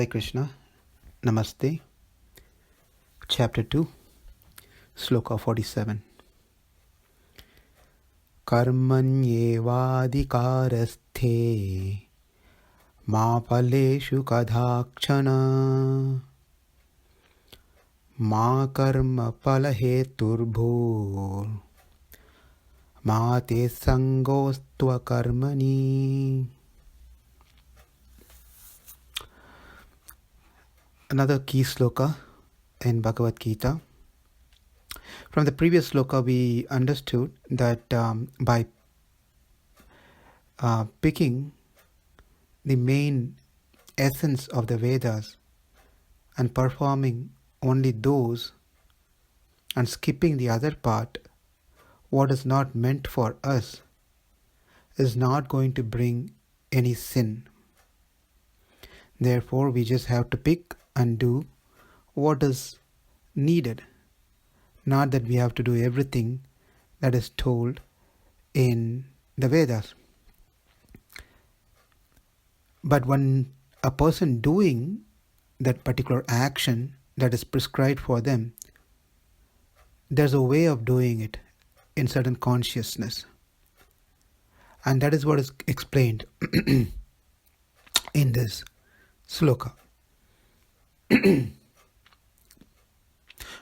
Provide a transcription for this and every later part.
Hare Krishna, Namaste, Chapter 2, Sloka 47. Karmaṇi ma phaleṣu kadācana ma karma-phala-hetur bhūr ma te saṅgo akarmaṇi. Another key sloka in Bhagavad Gita. From the previous sloka, we understood that by picking the main essence of the Vedas and performing only those and skipping the other part, what is not meant for us, is not going to bring any sin. Therefore, we just have to pick and do what is needed. Not that we have to do everything that is told in the Vedas. But when a person doing that particular action that is prescribed for them, there's a way of doing it in certain consciousness. And that is what is explained in this sloka.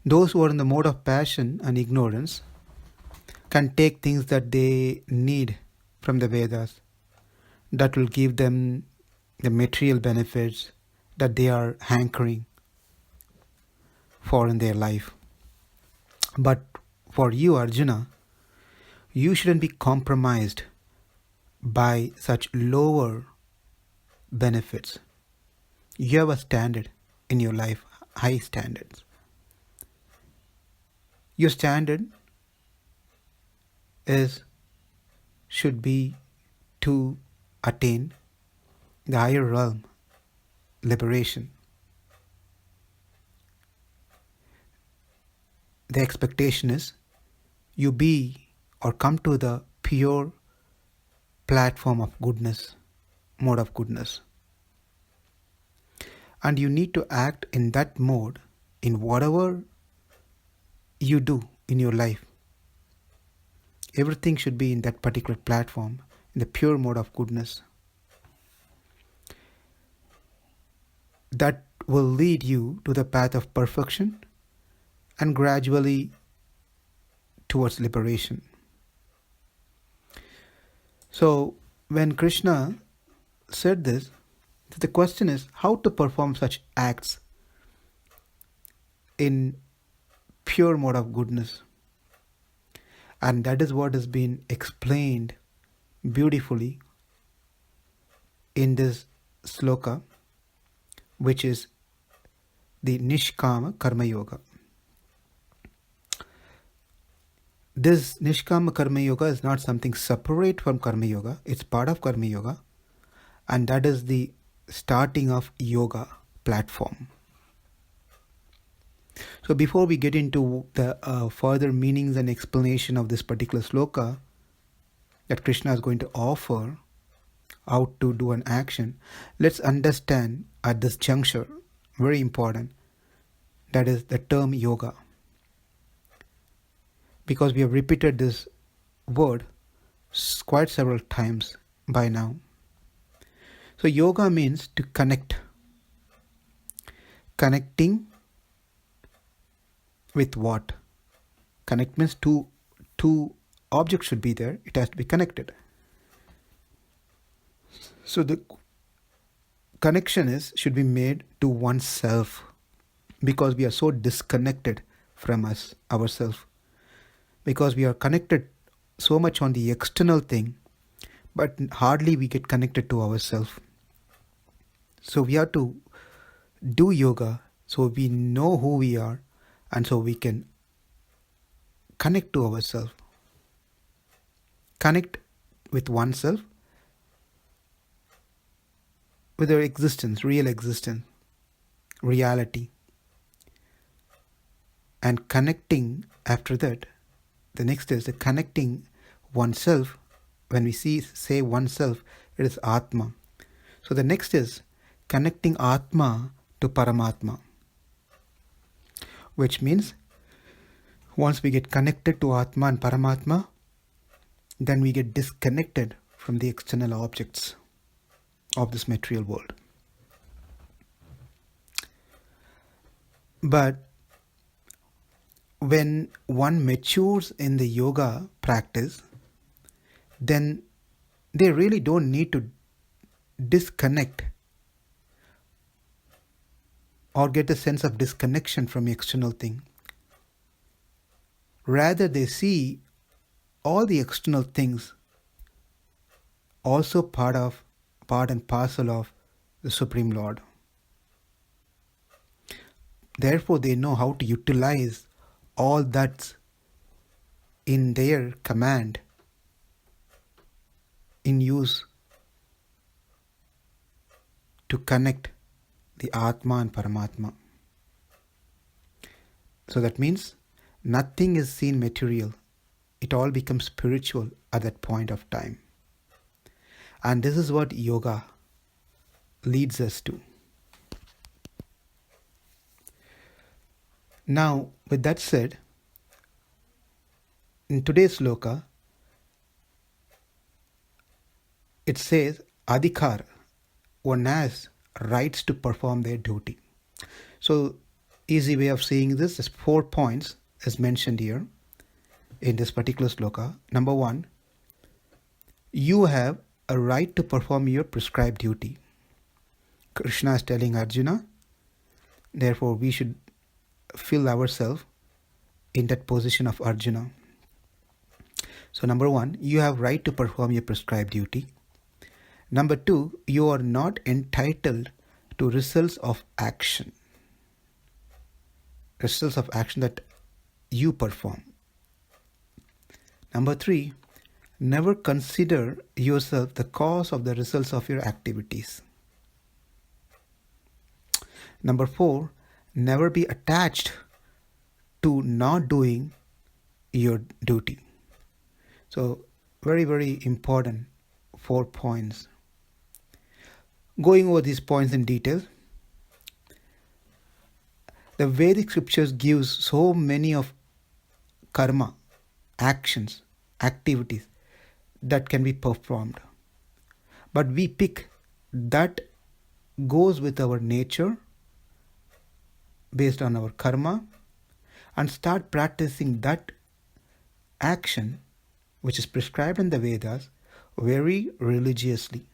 Those who are in the mode of passion and ignorance can take things that they need from the Vedas that will give them the material benefits that they are hankering for in their life. But for you, Arjuna, you shouldn't be compromised by such lower benefits. You have a standard in your life, high standards. Your standard should be to attain the higher realm, liberation. The expectation is you be or come to the pure platform of goodness, mode of goodness. And you need to act in that mode in whatever you do in your life. Everything should be in that particular platform, in the pure mode of goodness. That will lead you to the path of perfection and gradually towards liberation. So when Krishna said this, the question is how to perform such acts in pure mode of goodness. And that is what has been explained beautifully in this sloka, which is the nishkama karma yoga. This nishkama karma yoga is not something separate from karma yoga, it's part of karma yoga, and that is the starting of yoga platform. So before we get into the further meanings and explanation of this particular sloka that Krishna is going to offer how to do an action, let's understand at this juncture, very important, that is the term yoga. Because we have repeated this word quite several times by now. So yoga means to connect. Connecting with what? Connect means two objects should be there. It has to be connected. So the connection should be made to oneself, because we are so disconnected from ourselves. Because we are connected so much on the external thing, but hardly we get connected to ourselves. So we have to do yoga so we know who we are and so we can connect to ourselves. Connect with oneself, with our existence, real existence, reality. And connecting after that, the next is the connecting oneself. When we say oneself, it is Atma. So the next is connecting Atma to Paramatma. Which means, once we get connected to Atma and Paramatma, then we get disconnected from the external objects of this material world. But when one matures in the yoga practice, then they really don't need to disconnect or get a sense of disconnection from the external thing. Rather, they see all the external things also part and parcel of the Supreme Lord. Therefore, they know how to utilize all that's in their command, in use, to connect the Atma and Paramatma. So that means nothing is seen material. It all becomes spiritual at that point of time. And this is what yoga leads us to. Now, with that said, in today's sloka, it says, adhikāraḥ, one has rights to perform their duty. So, easy way of saying this is 4 points as mentioned here in this particular sloka. Number 1, you have a right to perform your prescribed duty. Krishna is telling Arjuna, therefore we should feel ourselves in that position of Arjuna. So number 1, you have right to perform your prescribed duty. Number 2, you are not entitled to results of action. Results of action that you perform. Number 3, never consider yourself the cause of the results of your activities. Number 4, never be attached to not doing your duty. So, very, very important 4 points. Going over these points in detail, the Vedic scriptures gives so many of karma, actions, activities that can be performed. But we pick that goes with our nature, based on our karma, and start practicing that action which is prescribed in the Vedas very religiously,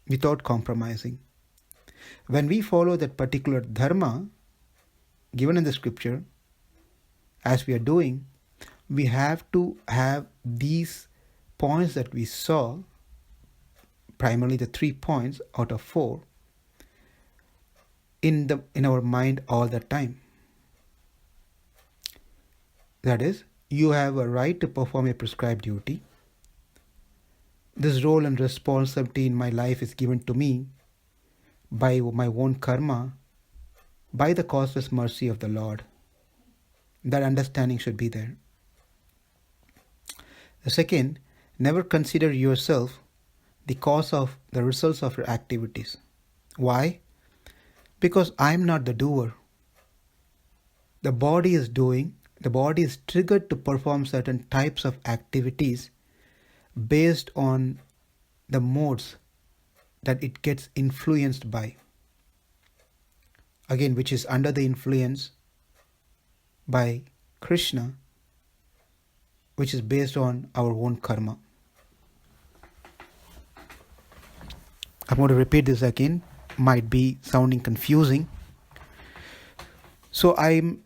without compromising. When we follow that particular dharma given in the scripture, as we are doing, we have to have these points that we saw, primarily the 3 points out of 4, in our mind all the time. That is, you have a right to perform a prescribed duty. This role and responsibility in my life is given to me by my own karma, by the causeless mercy of the Lord. That understanding should be there. The second, never consider yourself the cause of the results of your activities. Why? Because I am not the doer. The body is doing, the body is triggered to perform certain types of activities based on the modes that it gets influenced by. Again, which is under the influence by Krishna, which is based on our own karma. I'm going to repeat this again. Might be sounding confusing. So I should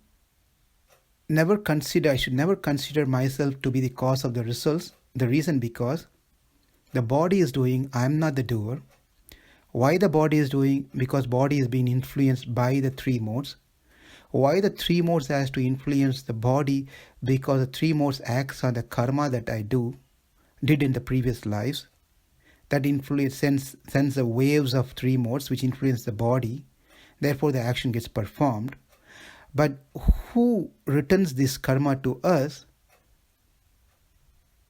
never consider myself to be the cause of the results. The reason because the body is doing, I am not the doer. Why the body is doing? Because body is being influenced by the 3 modes. Why the 3 modes has to influence the body? Because the 3 modes acts on the karma that I did in the previous lives. That influence sends the waves of 3 modes which influence the body. Therefore the action gets performed. But who returns this karma to us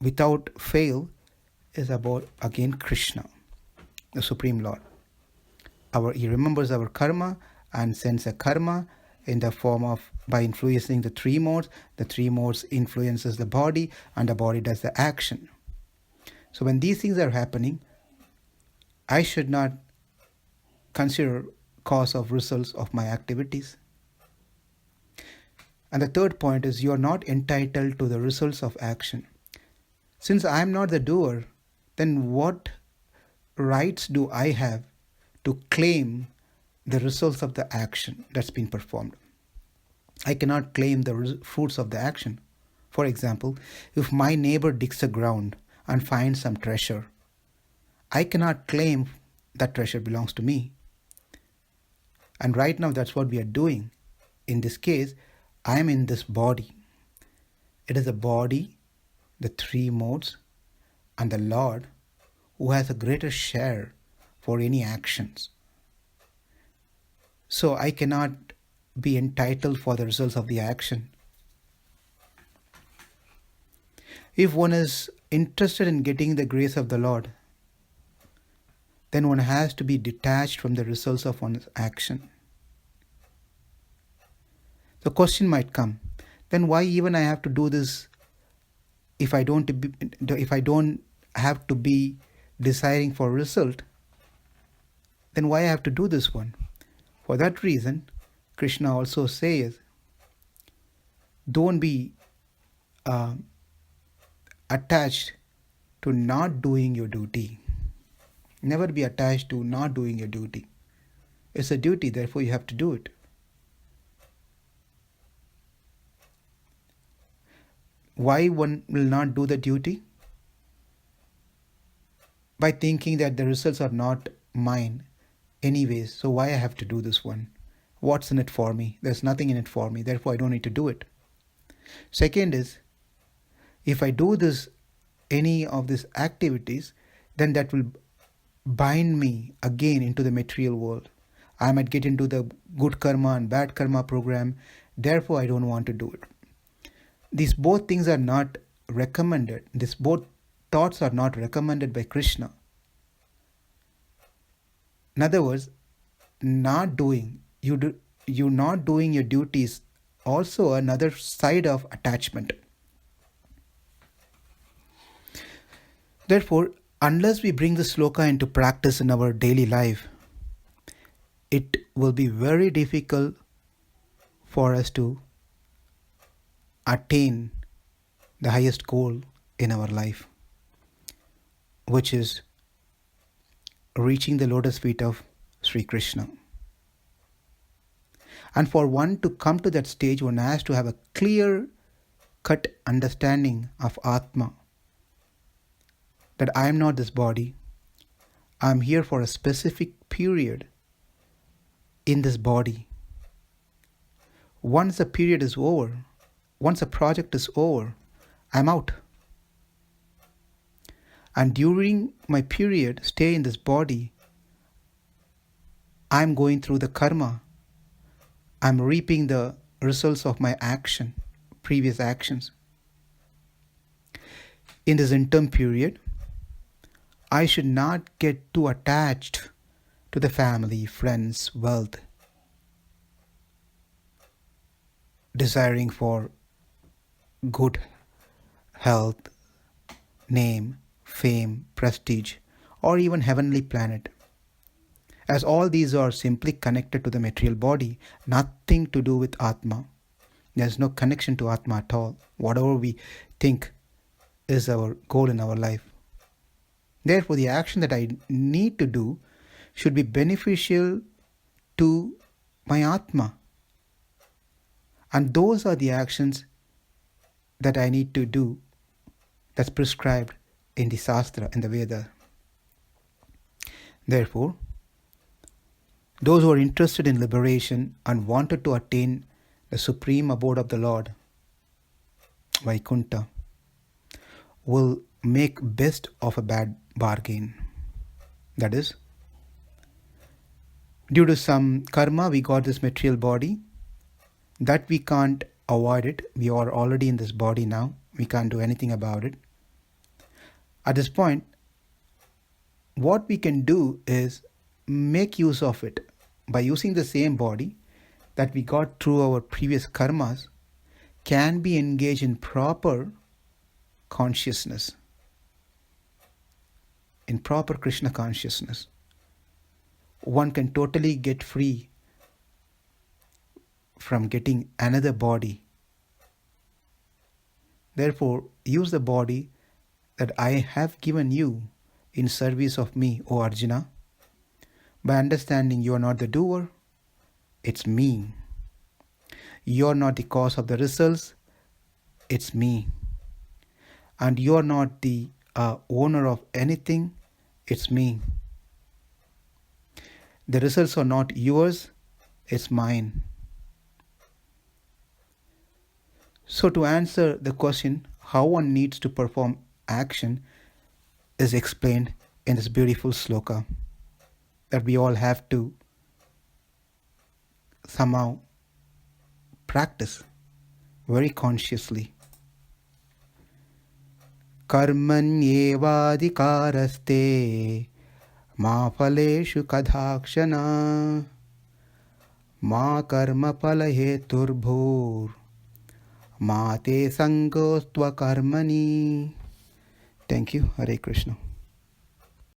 without fail is about, again, Krishna, the Supreme Lord. he remembers our karma and sends a karma in the form of, by influencing the three modes. The three modes influences the body, and the body does the action. So when these things are happening, I should not consider cause of results of my activities. And the third point is, you are not entitled to the results of action. Since I am not the doer, then what rights do I have to claim the results of the action that's been performed? I cannot claim the fruits of the action. For example, if my neighbor digs the ground and finds some treasure, I cannot claim that treasure belongs to me. And right now that's what we are doing. In this case, I am in this body. It is a body, the three modes, and the Lord who has a greater share for any actions. So I cannot be entitled for the results of the action. If one is interested in getting the grace of the Lord, then one has to be detached from the results of one's action. The question might come, then why even I have to do this if I don't have to be desiring for result? Then why I have to do this one? For that reason, Krishna also says, don't be attached to not doing your duty. Never be attached to not doing your duty. It's a duty, therefore you have to do it. Why one will not do the duty? By thinking that the results are not mine anyways, so why I have to do this one? What's in it for me? There's nothing in it for me, therefore I don't need to do it. Second is, if I do this, any of these activities, then that will bind me again into the material world. I might get into the good karma and bad karma program, therefore I don't want to do it. These both things are not recommended. These both thoughts are not recommended by Krishna. In other words, not doing your duties also another side of attachment. Therefore, unless we bring the sloka into practice in our daily life, it will be very difficult for us to attain the highest goal in our life, which is reaching the lotus feet of Sri Krishna. And for one to come to that stage, one has to have a clear-cut understanding of Atma, that I am not this body. I am here for a specific period in this body. Once the period is over, once a project is over, I'm out. And during my period, stay in this body, I'm going through the karma. I'm reaping the results of my action, previous actions. In this interim period, I should not get too attached to the family, friends, wealth, desiring for good health, name, fame, prestige, or even heavenly planet, as all these are simply connected to the material body, nothing to do with Atma. There's no connection to Atma at all, whatever we think is our goal in our life. Therefore, the action that I need to do should be beneficial to my Atma. And those are the actions that I need to do that's prescribed in the Shastra, in the Veda. Therefore, those who are interested in liberation and wanted to attain the supreme abode of the Lord, Vaikuntha, will make best of a bad bargain. That is, due to some karma, we got this material body. That we can't avoid it. We are already in this body now. We can't do anything about it. At this point, what we can do is make use of it by using the same body that we got through our previous karmas, can be engaged in proper consciousness, in proper Krishna consciousness. One can totally get free from getting another body. Therefore, use the body that I have given you in service of me, O Arjuna, by understanding you are not the doer, it's me. You are not the cause of the results, it's me. And you are not the owner of anything, it's me. The results are not yours, it's mine. So to answer the question how one needs to perform action is explained in this beautiful sloka that we all have to somehow practice very consciously. Karmaṇi evādhikāraste ma phaleṣu kadācana ma karma-phala-hetur bhūr ma te saṅgo akarmaṇi. Thank you. Hare Krishna.